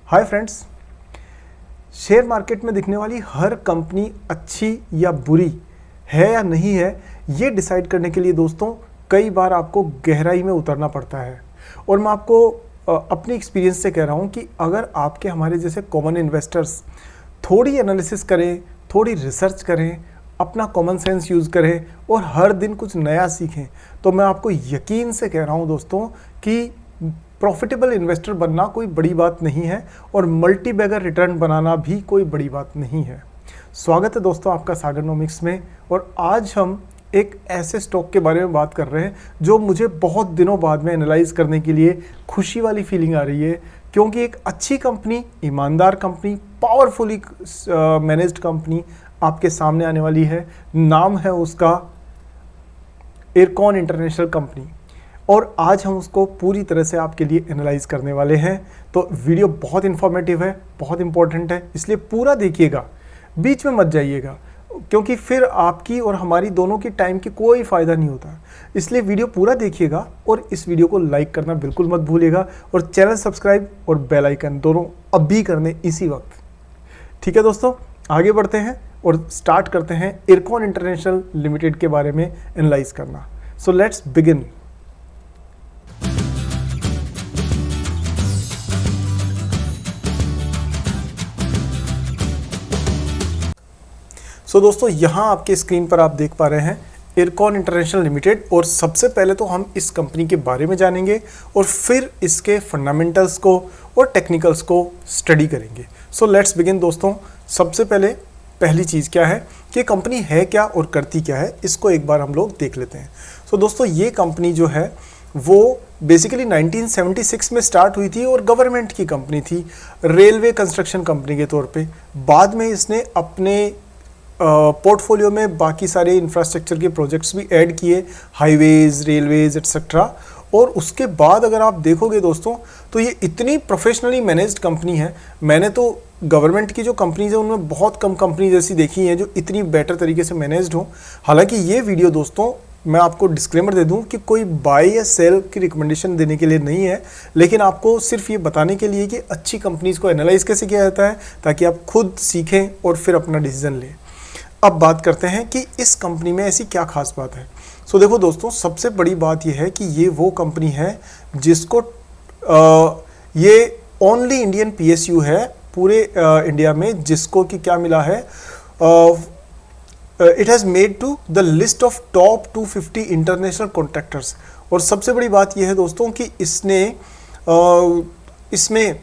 Hi friends, share market में दिखने वाली हर कंपनी अच्छी या बुरी है या नहीं है, ये डिसाइड करने के लिए दोस्तों कई बार आपको गहराई में उतरना पड़ता है। और मैं आपको अपनी एक्सपीरियंस से कह रहा हूँ कि अगर आपके हमारे जैसे कॉमन इन्वेस्टर्स थोड़ी एनालिसिस करें, थोड़ी रिसर्च करें, अपना कॉमन सेंस यूज़ करें और हर दिन कुछ नया सीखें, तो मैं आपको यकीन से कह रहा हूँ दोस्तों कि प्रॉफिटेबल इन्वेस्टर बनना कोई बड़ी बात नहीं है और मल्टी बैगर रिटर्न बनाना भी कोई बड़ी बात नहीं है। स्वागत है दोस्तों आपका सागरनोमिक्स में। और आज हम एक ऐसे स्टॉक के बारे में बात कर रहे हैं जो मुझे बहुत दिनों बाद में एनालाइज करने के लिए खुशी वाली फीलिंग आ रही है, क्योंकि एक अच्छी कंपनी, ईमानदार कंपनी, पावरफुली मैनेज्ड कंपनी आपके सामने आने वाली है। नाम है उसका इरकॉन इंटरनेशनल कंपनी और आज हम उसको पूरी तरह से आपके लिए एनालाइज करने वाले हैं। तो वीडियो बहुत इन्फॉर्मेटिव है, बहुत इंपॉर्टेंट है, इसलिए पूरा देखिएगा, बीच में मत जाइएगा, क्योंकि फिर आपकी और हमारी दोनों की टाइम की कोई फ़ायदा नहीं होता। इसलिए वीडियो पूरा देखिएगा और इस वीडियो को लाइक करना बिल्कुल मत भूलिएगा और चैनल सब्सक्राइब और बेल आइकन दोनों अभी करने इसी वक्त। ठीक है दोस्तों, आगे बढ़ते हैं और स्टार्ट करते हैं इरकॉन इंटरनेशनल लिमिटेड के बारे में एनालाइज करना। So let's begin. सो दोस्तों, यहाँ आपके स्क्रीन पर आप देख पा रहे हैं इरकॉन इंटरनेशनल लिमिटेड। और सबसे पहले तो हम इस कंपनी के बारे में जानेंगे और फिर इसके फंडामेंटल्स को और टेक्निकल्स को स्टडी करेंगे। सो लेट्स बिगिन दोस्तों। सबसे पहले पहली चीज़ क्या है कि कंपनी है क्या और करती क्या है, इसको एक बार हम लोग देख लेते हैं। सो दोस्तों, ये कंपनी जो है वो बेसिकली 1976 में स्टार्ट हुई थी और गवर्नमेंट की कंपनी थी, रेलवे कंस्ट्रक्शन कंपनी के तौर पे। बाद में इसने अपने पोर्टफोलियो में बाकी सारे इंफ्रास्ट्रक्चर के प्रोजेक्ट्स भी ऐड किए, हाईवेज, रेलवेज एट्सेट्रा। और उसके बाद अगर आप देखोगे दोस्तों तो ये इतनी प्रोफेशनली मैनेज्ड कंपनी है। मैंने तो गवर्नमेंट की जो कंपनीज है उनमें बहुत कम कंपनी जैसी देखी हैं जो इतनी बेटर तरीके से मैनेज्ड हो। हालांकि ये वीडियो दोस्तों, मैं आपको डिस्क्लेमर दे दूं कि कोई बाय या सेल की रिकमेंडेशन देने के लिए नहीं है, लेकिन आपको सिर्फ ये बताने के लिए कि अच्छी कंपनीज को एनालाइज कैसे किया जाता है, ताकि आप खुद सीखें और फिर अपना डिसीजन लें। अब बात करते हैं कि इस कंपनी में ऐसी क्या खास बात है। सो देखो दोस्तों, सबसे बड़ी बात यह है कि ये वो कंपनी है जिसको ये ओनली इंडियन पीएसयू है पूरे इंडिया में, जिसको कि क्या मिला है, it has made to the list of top 250 international contractors. और सबसे बड़ी बात यह है दोस्तों कि इसमें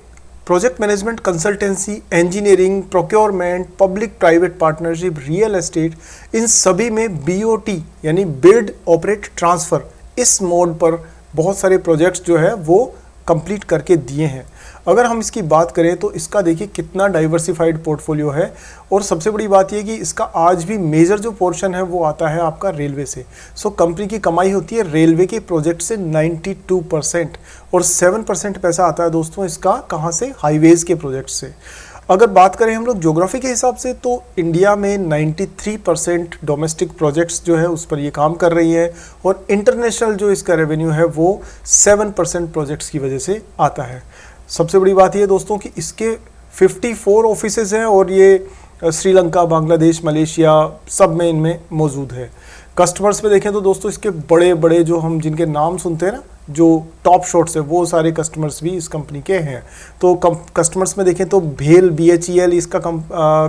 project management, consultancy, engineering, procurement, public private partnership, real estate, इन सभी में बीओटी यानी बिल्ड ऑपरेट ट्रांसफ़र, इस मोड पर बहुत सारे प्रोजेक्ट्स जो है वो कंप्लीट करके दिए हैं। अगर हम इसकी बात करें तो इसका देखिए कितना डाइवर्सिफाइड पोर्टफोलियो है। और सबसे बड़ी बात यह कि इसका आज भी मेजर जो पोर्शन है वो आता है आपका रेलवे से। सो कंपनी की कमाई होती है रेलवे के प्रोजेक्ट से 92% और 7% पैसा आता है दोस्तों इसका कहाँ से, हाईवेज़ के प्रोजेक्ट से। अगर बात करें हम लोग ज्योग्राफी के हिसाब से तो इंडिया में 93% डोमेस्टिक प्रोजेक्ट्स जो है उस पर ये काम कर रही है और इंटरनेशनल जो इसका रेवेन्यू है वो 7% प्रोजेक्ट्स की वजह से आता है। सबसे बड़ी बात ये दोस्तों कि इसके 54 ऑफिसेज हैं और ये श्रीलंका, बांग्लादेश, मलेशिया सब में इनमें मौजूद है। कस्टमर्स में देखें तो दोस्तों इसके बड़े बड़े जो हम जिनके नाम सुनते हैं ना, जो टॉप शॉट्स है, वो सारे कस्टमर्स भी इस कंपनी के हैं। तो कस्टमर्स में देखें तो भेल BHEL इसका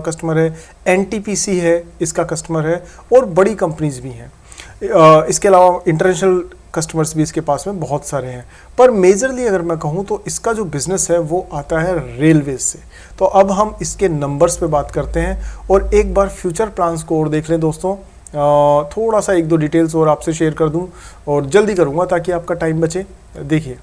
कस्टमर है, NTPC है इसका कस्टमर है और बड़ी कंपनीज भी हैं। इसके अलावा इंटरनेशनल कस्टमर्स भी इसके पास में बहुत सारे हैं। पर मेजरली अगर मैं कहूँ तो इसका जो बिज़नेस है वो आता है रेलवे से। तो अब हम इसके नंबर्स पे बात करते हैं और एक बार फ्यूचर प्लान्स को और देख लें दोस्तों। थोड़ा सा 1-2 डिटेल्स और आपसे शेयर कर दूं और जल्दी करूंगा ताकि आपका टाइम बचे। देखिए,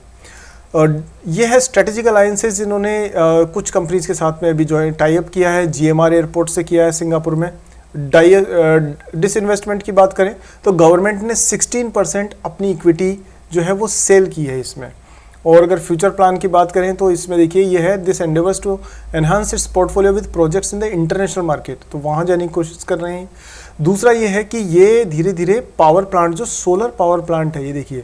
ये है स्ट्रेटेजिक अलायंसेस, इन्होंने कुछ कंपनीज के साथ में अभी जो टाई अप किया है। GMR एयरपोर्ट से किया है सिंगापुर में। डिसइन्वेस्टमेंट की बात करें तो गवर्नमेंट ने 16% अपनी इक्विटी जो है वो सेल की है इसमें। और अगर फ्यूचर प्लान की बात करें तो इसमें देखिए ये है, this endeavours to enhance its portfolio with projects in the international market, तो वहाँ जाने की कोशिश कर रहे हैं। दूसरा ये है कि ये धीरे धीरे पावर प्लांट, जो सोलर पावर प्लांट है, ये देखिए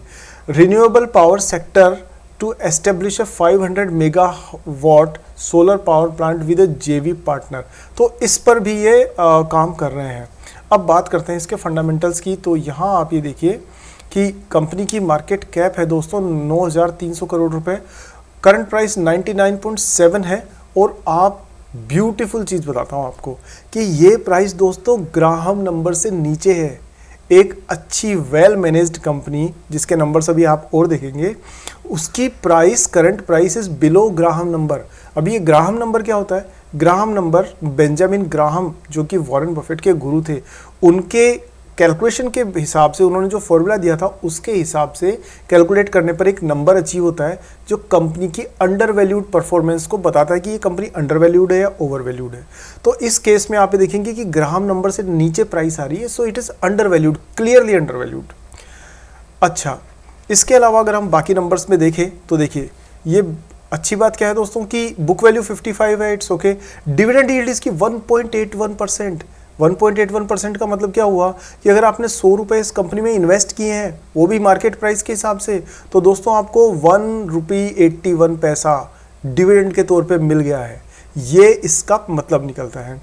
renewable power sector to establish a 500 megawatt solar power plant with a JV partner. तो इस पर भी ये काम कर रहे हैं। अब बात करते हैं इसके फंडामेंटल्स की। तो यहाँ आप ये देखिए कि कंपनी की मार्केट कैप है दोस्तों 9,300 करोड़ रुपए, करंट प्राइस 99.7 है। और आप ब्यूटीफुल चीज़ बताता हूँ आपको कि ये प्राइस दोस्तों ग्राहम नंबर से नीचे है। एक अच्छी वेल मैनेज्ड कंपनी जिसके नंबर्स अभी आप और देखेंगे, उसकी price current price is below Graham number. अभी ये ग्राहम नंबर क्या होता है? ग्राहम नंबर बेंजामिन ग्राहम जो कि वॉरेन बफेट के गुरु थे, उनके कैलकुलेशन के हिसाब से उन्होंने जो फॉर्मूला दिया था उसके हिसाब से कैलकुलेट करने पर एक नंबर अचीव होता है जो कंपनी की अंडर वैल्यूड परफॉर्मेंस को बताता है कि ये कंपनी अंडर वैल्यूड है या ओवर वैल्यूड है। तो इस केस में आप देखेंगे कि ग्राहम नंबर से नीचे प्राइस आ रही है, so it is under valued, clearly under valued. अच्छा, इसके अलावा अगर हम बाकी नंबर्स में देखें तो देखिए ये अच्छी बात क्या है दोस्तों कि बुक वैल्यू 55 है, इट्स ओके। डिविडेंड यील्ड इसकी 1.81%। 1.81% का मतलब क्या हुआ कि अगर आपने 100 रुपये इस कंपनी में इन्वेस्ट किए हैं, वो भी मार्केट प्राइस के हिसाब से, तो दोस्तों आपको 1.81 रुपये डिविडेंड के तौर पे मिल गया है। ये इसका मतलब निकलता है।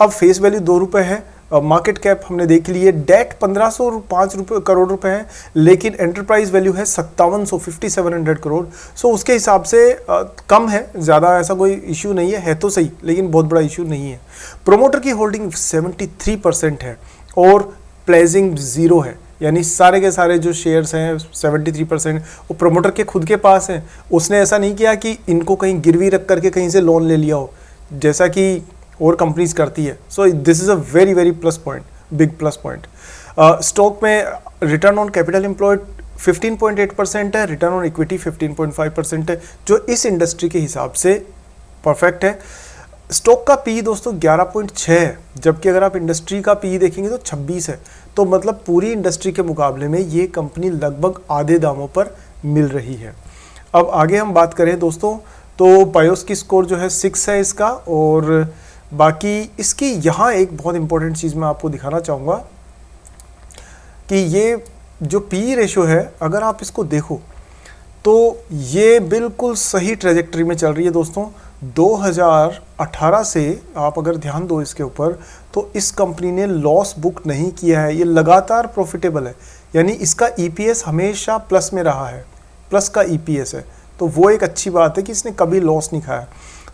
अब फेस वैल्यू 2 रुपये है, मार्केट कैप हमने देख ली है, डेट 1505 करोड़ रुपए है, लेकिन एंटरप्राइज वैल्यू है 5700 करोड़। सो उसके हिसाब से कम है, ज़्यादा ऐसा कोई इश्यू नहीं है तो सही, लेकिन बहुत बड़ा इश्यू नहीं है। प्रोमोटर की होल्डिंग 73% है और प्लेजिंग 0 है, यानी सारे के सारे जो शेयर्स हैं 73% वो प्रोमोटर के खुद के पास हैं। उसने ऐसा नहीं किया कि इनको कहीं गिरवी रख करके कहीं से लोन ले लिया हो, जैसा कि और कंपनीज करती है। So this is a very very plus point, big plus point. Stock में रिटर्न ऑन कैपिटल एम्प्लॉयड 15.8% है, रिटर्न ऑन इक्विटी 15.5% है, जो इस इंडस्ट्री के हिसाब से परफेक्ट है। स्टॉक का पी दोस्तों 11.6 है, जबकि अगर आप इंडस्ट्री का पी देखेंगे तो 26 है। तो मतलब पूरी इंडस्ट्री के मुकाबले में ये कंपनी लगभग आधे दामों पर मिल रही है। अब आगे हम बात करें दोस्तों तो पायोस की स्कोर जो है 6 है इसका, और बाकी इसकी यहाँ एक बहुत इंपॉर्टेंट चीज़ मैं आपको दिखाना चाहूँगा कि ये जो पी रेशो है, अगर आप इसको देखो तो ये बिल्कुल सही ट्रेजेक्टरी में चल रही है दोस्तों। 2018 से आप अगर ध्यान दो इसके ऊपर, तो इस कंपनी ने लॉस बुक नहीं किया है, ये लगातार प्रॉफिटेबल है, यानी इसका ईपीएस हमेशा प्लस में रहा है, प्लस का ईपीएस है। तो वो एक अच्छी बात है कि इसने कभी लॉस नहीं खाया।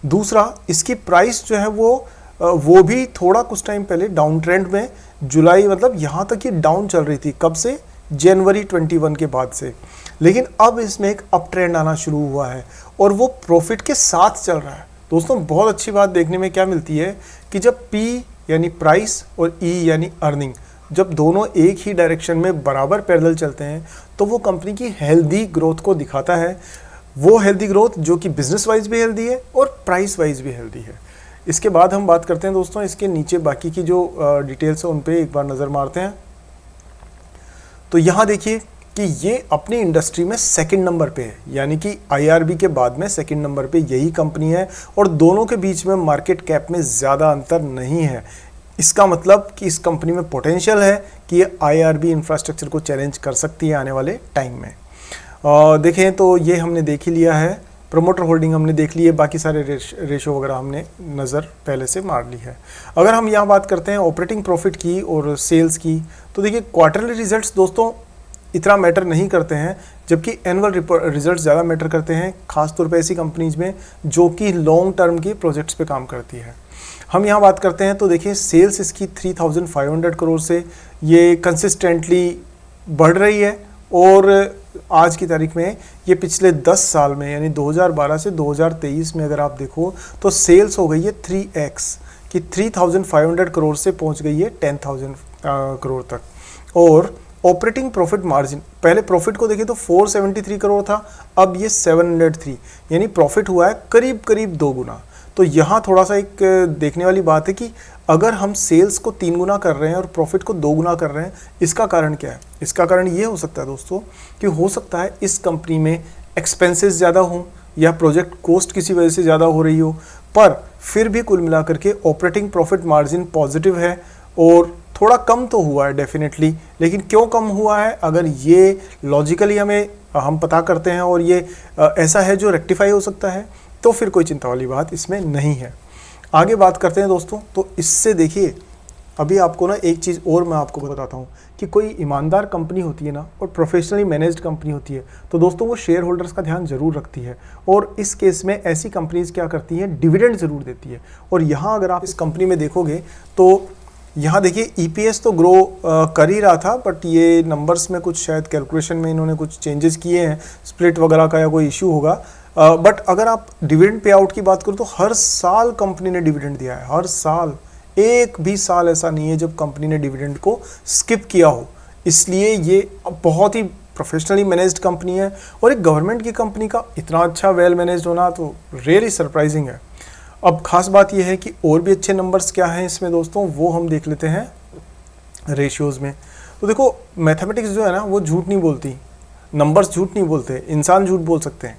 दूसरा, इसकी प्राइस जो है वो भी थोड़ा कुछ टाइम पहले डाउन ट्रेंड में, जुलाई मतलब यहाँ तक ये डाउन चल रही थी, कब से? जनवरी 21 के बाद से। लेकिन अब इसमें एक अप ट्रेंड आना शुरू हुआ है और वो प्रॉफिट के साथ चल रहा है। दोस्तों बहुत अच्छी बात देखने में क्या मिलती है कि जब पी यानी प्राइस और ई यानी अर्निंग, जब दोनों एक ही डायरेक्शन में बराबर पैरेलल चलते हैं, तो वो कंपनी की हेल्दी ग्रोथ को दिखाता है। वो हेल्दी ग्रोथ जो कि बिजनेस वाइज भी हेल्दी है और प्राइस वाइज भी हेल्दी है। इसके बाद हम बात करते हैं दोस्तों इसके नीचे बाकी की जो डिटेल्स है उन पे एक बार नज़र मारते हैं। तो यहाँ देखिए कि ये अपनी इंडस्ट्री में सेकंड नंबर पे है, यानी कि आईआरबी के बाद में सेकंड नंबर पे यही कंपनी है, और दोनों के बीच में मार्केट कैप में ज़्यादा अंतर नहीं है। इसका मतलब कि इस कंपनी में पोटेंशियल है कि ये आईआरबी इंफ्रास्ट्रक्चर को चैलेंज कर सकती है आने वाले टाइम में। देखें तो ये हमने देख ही लिया है, प्रोमोटर होल्डिंग हमने देख ली है, बाकी सारे रेशो वगैरह हमने नज़र पहले से मार ली है। अगर हम यहाँ बात करते हैं ऑपरेटिंग प्रॉफिट की और सेल्स की, तो देखिए क्वार्टरली रिजल्ट्स दोस्तों इतना मैटर नहीं करते हैं, जबकि एनुअल रिजल्ट्स ज़्यादा मैटर करते हैं, खासतौर पे ऐसी कंपनीज में जो कि लॉन्ग टर्म के प्रोजेक्ट्स पे काम करती है। हम यहाँ बात करते हैं तो देखिए सेल्स इसकी 3,500 करोड़ से ये कंसिस्टेंटली बढ़ रही है, और आज की तारीख में ये पिछले 10 साल में यानी 2012 से 2023 में अगर आप देखो तो सेल्स हो गई है 3x कि 3,500 करोड़ से पहुंच गई है 10,000 करोड़ तक। और ऑपरेटिंग प्रॉफिट मार्जिन, पहले प्रॉफिट को देखें तो 473 करोड़ था, अब ये 703, यानी प्रॉफिट हुआ है करीब करीब 2 गुना। तो यहाँ थोड़ा सा एक देखने वाली बात है कि अगर हम सेल्स को 3 गुना कर रहे हैं और प्रॉफिट को 2 गुना कर रहे हैं, इसका कारण क्या है? इसका कारण ये हो सकता है दोस्तों कि हो सकता है इस कंपनी में एक्सपेंसेस ज़्यादा हों या प्रोजेक्ट कॉस्ट किसी वजह से ज़्यादा हो रही हो, पर फिर भी कुल मिलाकर के ऑपरेटिंग प्रॉफिट मार्जिन पॉजिटिव है और थोड़ा कम तो हुआ है डेफिनेटली, लेकिन क्यों कम हुआ है अगर ये लॉजिकली हम पता करते हैं और ये ऐसा है जो रेक्टिफाई हो सकता है, तो फिर कोई चिंता वाली बात इसमें नहीं है। आगे बात करते हैं दोस्तों। तो इससे देखिए, अभी आपको ना एक चीज़ और मैं आपको बताता हूँ कि कोई ईमानदार कंपनी होती है ना और प्रोफेशनली मैनेज्ड कंपनी होती है, तो दोस्तों वो शेयर होल्डर्स का ध्यान ज़रूर रखती है। और इस केस में ऐसी कंपनीज क्या करती हैं, डिविडेंड ज़रूर देती है। और यहाँ अगर आप इस कंपनी में देखोगे तो यहाँ देखिए ईपीएस तो ग्रो कर ही रहा था, बट ये नंबर्स में कुछ शायद कैलकुलेशन में इन्होंने कुछ चेंजेस किए हैं, स्प्लिट वगैरह का या कोई इशू होगा। बट अगर आप डिविडेंड पे आउट की बात करो तो हर साल कंपनी ने डिविडेंड दिया है, हर साल। एक भी साल ऐसा नहीं है जब कंपनी ने डिविडेंड को स्किप किया हो। इसलिए ये बहुत ही प्रोफेशनली मैनेज्ड कंपनी है, और एक गवर्नमेंट की कंपनी का इतना अच्छा वेल मैनेज्ड होना तो रियली सरप्राइजिंग है। अब खास बात यह है कि और भी अच्छे नंबर्स क्या हैं इसमें दोस्तों, वो हम देख लेते हैं रेशियोज़ में। तो देखो, मैथमेटिक्स जो है ना वो झूठ नहीं बोलती, नंबर्स झूठ नहीं बोलते, इंसान झूठ बोल सकते हैं।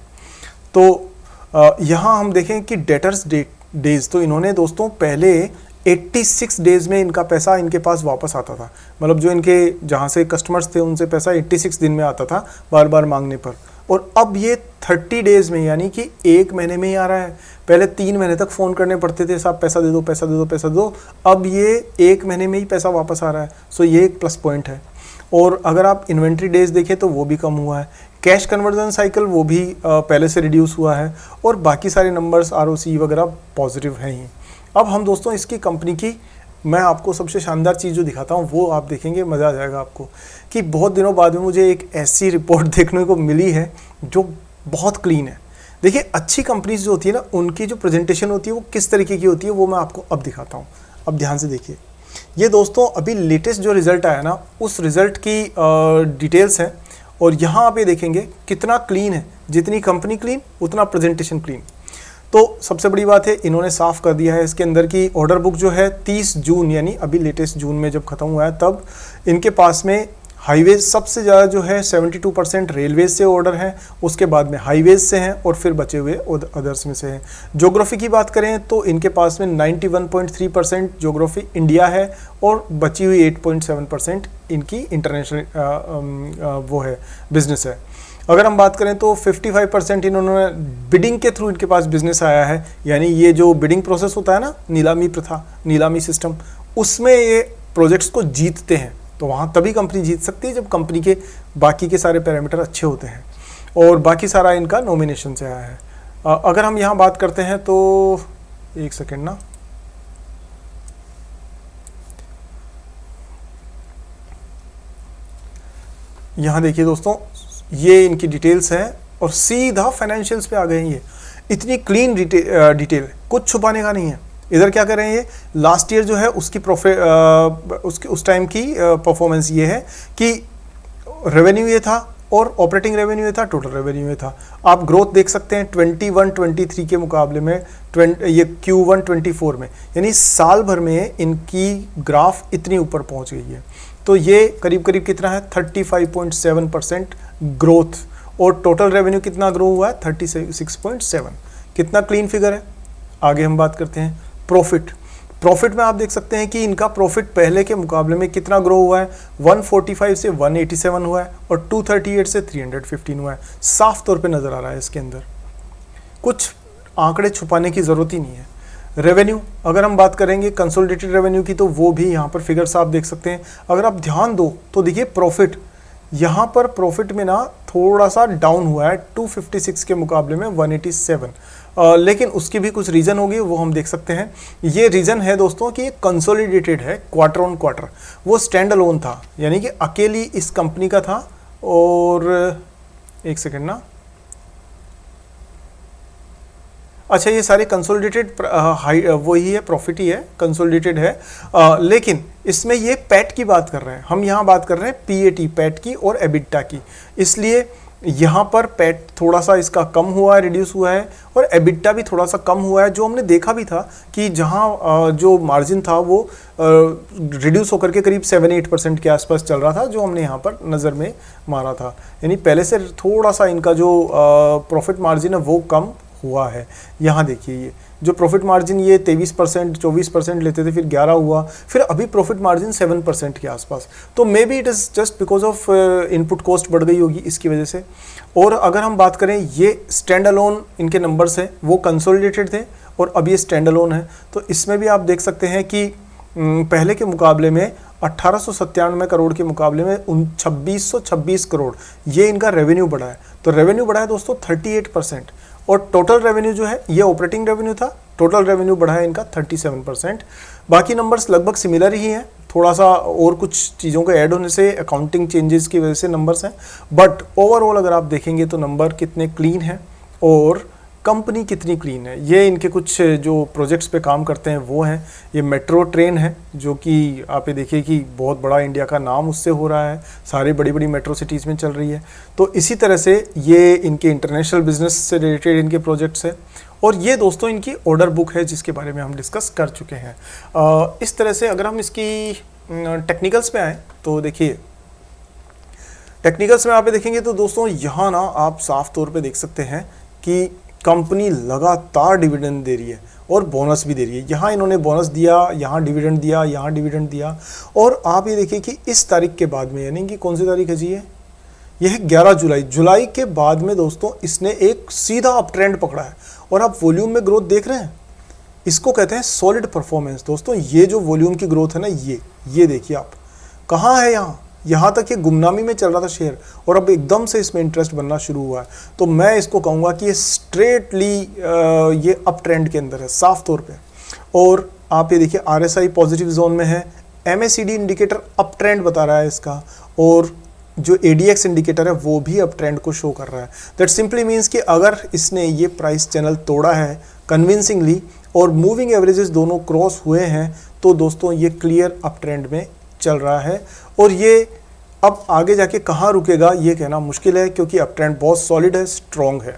तो यहाँ हम देखें कि डेटर्स डेज, तो इन्होंने दोस्तों पहले 86 डेज़ में इनका पैसा इनके पास वापस आता था। मतलब जो इनके जहाँ से कस्टमर्स थे उनसे पैसा 86 दिन में आता था बार बार मांगने पर, और अब ये 30 डेज़ में, यानी कि एक महीने में ही आ रहा है। पहले 3 महीने तक फ़ोन करने पड़ते थे, साहब पैसा दे दो, पैसा दे दो, पैसा दे दो। अब ये एक महीने में ही पैसा वापस आ रहा है। सो ये एक प्लस पॉइंट है। और अगर आप इन्वेंट्री डेज़ देखें तो वो भी कम हुआ है। कैश कन्वर्जन साइकिल वो भी पहले से रिड्यूस हुआ है, और बाकी सारे नंबर्स आरओसी वगैरह पॉजिटिव हैं ही। अब हम दोस्तों इसकी कंपनी की, मैं आपको सबसे शानदार चीज़ जो दिखाता हूँ वो आप देखेंगे, मज़ा आ जाएगा आपको, कि बहुत दिनों बाद में मुझे एक ऐसी रिपोर्ट देखने को मिली है जो बहुत क्लीन है। देखिए, अच्छी कंपनीज जो होती है ना, उनकी जो प्रेजेंटेशन होती है वो किस तरीके की होती है वो मैं आपको अब दिखाता हूँ। अब ध्यान से देखिए, ये दोस्तों अभी लेटेस्ट जो रिज़ल्ट आया ना, उस रिज़ल्ट की डिटेल्स हैं, और यहाँ आप ये देखेंगे कितना क्लीन है। जितनी कंपनी क्लीन उतना प्रेजेंटेशन क्लीन। तो सबसे बड़ी बात है, इन्होंने साफ कर दिया है इसके अंदर की ऑर्डर बुक जो है 30 जून, यानी अभी लेटेस्ट जून में जब खत्म हुआ है, तब इनके पास में हाईवेज सबसे ज़्यादा जो है 72% रेलवेज से ऑर्डर हैं, उसके बाद में हाईवेज से हैं, और फिर बचे हुए अदर्स में से हैं। ज्योग्राफी की बात करें तो इनके पास में 91.3% ज्योग्राफी इंडिया है, और बची हुई 8.7% इनकी इंटरनेशनल वो है, बिजनेस है। अगर हम बात करें तो 55% इन्होंने बिडिंग के थ्रू इनके पास बिजनेस आया है, यानी ये जो बिडिंग प्रोसेस होता है ना, नीलामी प्रथा, नीलामी सिस्टम, उसमें ये प्रोजेक्ट्स को जीतते हैं। तो वहाँ तभी कंपनी जीत सकती है जब कंपनी के बाकी के सारे पैरामीटर अच्छे होते हैं, और बाकी सारा इनका नॉमिनेशन से आया है। अगर हम यहाँ बात करते हैं तो एक सेकेंड ना, यहाँ देखिए दोस्तों, ये इनकी डिटेल्स हैं, और सीधा फाइनेंशियल्स पे आ गए हैं। ये इतनी क्लीन डिटेल, कुछ छुपाने का नहीं है। इधर क्या कर रहे हैं, ये लास्ट ईयर जो है उसकी उस टाइम की परफॉर्मेंस ये है कि रेवेन्यू ये था, और ऑपरेटिंग रेवेन्यू ये था, टोटल रेवेन्यू ये था। आप ग्रोथ देख सकते हैं 21-23 के मुकाबले में, ये Q1 24 में, यानी साल भर में इनकी ग्राफ इतनी ऊपर पहुंच गई है। तो ये करीब करीब कितना है, 35.7% ग्रोथ, और टोटल रेवेन्यू कितना ग्रो हुआ है, 36.7। कितना क्लीन फिगर है। आगे हम बात करते हैं प्रॉफिट में आप देख सकते हैं कि इनका प्रॉफिट पहले के मुकाबले में कितना ग्रो हुआ है, 145 से 187 हुआ है, और 238 से 315 हुआ है। साफ तौर पे नज़र आ रहा है इसके अंदर, कुछ आंकड़े छुपाने की ज़रूरत ही नहीं है। रेवेन्यू, अगर हम बात करेंगे कंसोलिडेटेड रेवेन्यू की, तो वो भी यहाँ पर फिगर्स आप देख सकते हैं। अगर आप ध्यान दो तो देखिए प्रॉफिट, यहाँ पर प्रॉफिट में ना थोड़ा सा डाउन हुआ है, 256 के मुकाबले में 187, लेकिन उसकी भी कुछ रीज़न होगी, वो हम देख सकते हैं। ये रीज़न है दोस्तों कि ये कंसोलिडेटेड है क्वार्टर ऑन क्वार्टर, वो स्टैंड अलोन था, यानी कि अकेली इस कंपनी का था। और एक सेकेंड ना, अच्छा, ये सारे कंसोलिडेटेड वही है, प्रॉफिट ही है, कंसोलिडेटेड है, लेकिन इसमें ये पैट की बात कर रहे हैं, हम यहाँ बात कर रहे हैं पीएटी, पैट की और एबिटा की। इसलिए यहाँ पर पैट थोड़ा सा इसका कम हुआ है, रिड्यूस हुआ है, और एबिटा भी थोड़ा सा कम हुआ है। जो हमने देखा भी था कि जहाँ जो मार्जिन था वो रिड्यूस होकर के करीब 7-8% के आसपास चल रहा था, जो हमने यहाँ पर नज़र में मारा था। यानी पहले से थोड़ा सा इनका जो प्रॉफिट मार्जिन है वो कम हुआ है। यहाँ देखिए ये जो प्रॉफिट मार्जिन ये 23% 24% लेते थे, फिर 11 हुआ, फिर अभी प्रॉफिट मार्जिन 7% के आसपास। तो may be it is just because of input cost बढ़ गई होगी इसकी वजह से। और अगर हम बात करें, ये स्टैंड अलोन इनके नंबर्स हैं, वो कंसोलिडेटेड थे और अब ये स्टैंड अलोन है। तो इसमें भी आप देख सकते हैं कि पहले के मुकाबले में 1897 करोड़ के मुकाबले में 2626 करोड़ ये इनका रेवेन्यू बढ़ा है। तो रेवेन्यू बढ़ा है दोस्तों 38%, और टोटल रेवेन्यू जो है, ये ऑपरेटिंग रेवेन्यू था, टोटल रेवेन्यू बढ़ा है इनका 37%। बाकी नंबर्स लगभग सिमिलर ही हैं, थोड़ा सा और कुछ चीज़ों के ऐड होने से, अकाउंटिंग चेंजेस की वजह से नंबर्स हैं, बट ओवरऑल अगर आप देखेंगे तो नंबर कितने क्लीन हैं और कंपनी कितनी क्लीन है। ये इनके कुछ जो प्रोजेक्ट्स पे काम करते हैं वो हैं, ये मेट्रो ट्रेन है जो कि आप ये देखिए कि बहुत बड़ा इंडिया का नाम उससे हो रहा है, सारी बड़ी बड़ी मेट्रो सिटीज़ में चल रही है। तो इसी तरह से ये इनके इंटरनेशनल बिजनेस से रिलेटेड इनके प्रोजेक्ट्स हैं, और ये दोस्तों इनकी ऑर्डर बुक है जिसके बारे में हम डिस्कस कर चुके हैं। इस तरह से अगर हम इसकी टेक्निकल्स पे आएँ तो देखिए, टेक्निकल्स में आप देखेंगे तो दोस्तों यहाँ ना आप साफ तौर पे देख सकते हैं कि कंपनी लगातार डिविडेंड दे रही है और बोनस भी दे रही है। यहाँ इन्होंने बोनस दिया, यहाँ डिविडेंड दिया, यहाँ डिविडेंड दिया, और आप ये देखिए कि इस तारीख के बाद में, यानी कि कौन सी तारीख है जी ये है 11 जुलाई, जुलाई के बाद में दोस्तों इसने एक सीधा अप ट्रेंड पकड़ा है, और आप वॉल्यूम में ग्रोथ देख रहे हैं, इसको कहते हैं सॉलिड परफॉर्मेंस। दोस्तों ये जो वॉल्यूम की ग्रोथ है ना, ये देखिए आप कहाँ है, यहाँ तक ये गुमनामी में चल रहा था शेयर, और अब एकदम से इसमें इंटरेस्ट बनना शुरू हुआ है। तो मैं इसको कहूँगा कि ये स्ट्रेटली ये अप ट्रेंड के अंदर है साफ तौर पे। और आप ये देखिए RSI पॉजिटिव जोन में है, MACD इंडिकेटर अप ट्रेंड बता रहा है इसका, और जो ADX इंडिकेटर है वो भी अप ट्रेंड को शो कर रहा है। दैट सिंपली मीन्स कि अगर इसने ये प्राइस चैनल तोड़ा है कन्विंसिंगली और मूविंग एवरेजेस दोनों क्रॉस हुए हैं, तो दोस्तों ये क्लियर अप ट्रेंड में चल रहा है। और ये अब आगे जाके कहाँ रुकेगा ये कहना मुश्किल है, क्योंकि अप ट्रेंड बहुत सॉलिड है, स्ट्रॉन्ग है।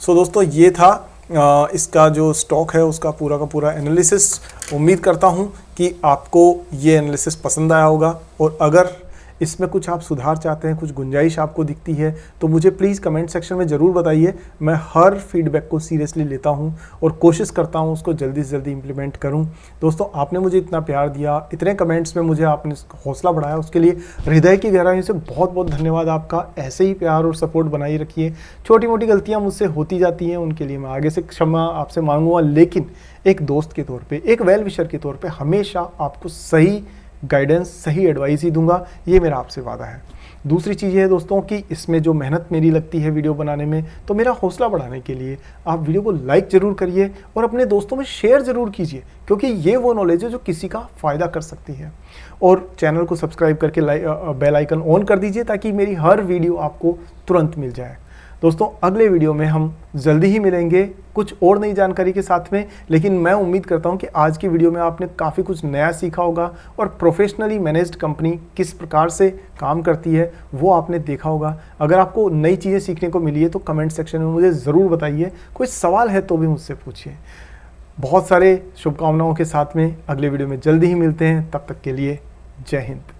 सो दोस्तों ये था इसका जो स्टॉक है उसका पूरा का पूरा एनालिसिस। उम्मीद करता हूँ कि आपको ये एनालिसिस पसंद आया होगा, और अगर इसमें कुछ आप सुधार चाहते हैं, कुछ गुंजाइश आपको दिखती है, तो मुझे प्लीज़ कमेंट सेक्शन में ज़रूर बताइए। मैं हर फीडबैक को सीरियसली लेता हूं और कोशिश करता हूं उसको जल्दी से जल्दी इंप्लीमेंट करूं। दोस्तों आपने मुझे इतना प्यार दिया, इतने कमेंट्स में मुझे आपने हौसला बढ़ाया, उसके लिए हृदय की गहराई से बहुत बहुत धन्यवाद आपका। ऐसे ही प्यार और सपोर्ट बनाए रखिए। छोटी मोटी गलतियाँ मुझसे होती जाती हैं, उनके लिए मैं आगे से क्षमा आपसे मांगूंगा, लेकिन एक दोस्त के तौर पर, एक वेल विशर के तौर पर हमेशा आपको सही गाइडेंस, सही एडवाइस ही दूंगा, ये मेरा आपसे वादा है। दूसरी चीज़ है दोस्तों कि इसमें जो मेहनत मेरी लगती है वीडियो बनाने में, तो मेरा हौसला बढ़ाने के लिए आप वीडियो को लाइक ज़रूर करिए और अपने दोस्तों में शेयर ज़रूर कीजिए, क्योंकि ये वो नॉलेज है जो किसी का फ़ायदा कर सकती है। और चैनल को सब्सक्राइब करके बेल आइकन ऑन कर दीजिए ताकि मेरी हर वीडियो आपको तुरंत मिल जाए। दोस्तों अगले वीडियो में हम जल्दी ही मिलेंगे कुछ और नई जानकारी के साथ में, लेकिन मैं उम्मीद करता हूं कि आज की वीडियो में आपने काफ़ी कुछ नया सीखा होगा और प्रोफेशनली मैनेज्ड कंपनी किस प्रकार से काम करती है वो आपने देखा होगा। अगर आपको नई चीज़ें सीखने को मिली है तो कमेंट सेक्शन में मुझे ज़रूर बताइए, कोई सवाल है तो भी मुझसे पूछिए। बहुत सारे शुभकामनाओं के साथ में अगले वीडियो में जल्दी ही मिलते हैं, तब तक के लिए जय हिंद।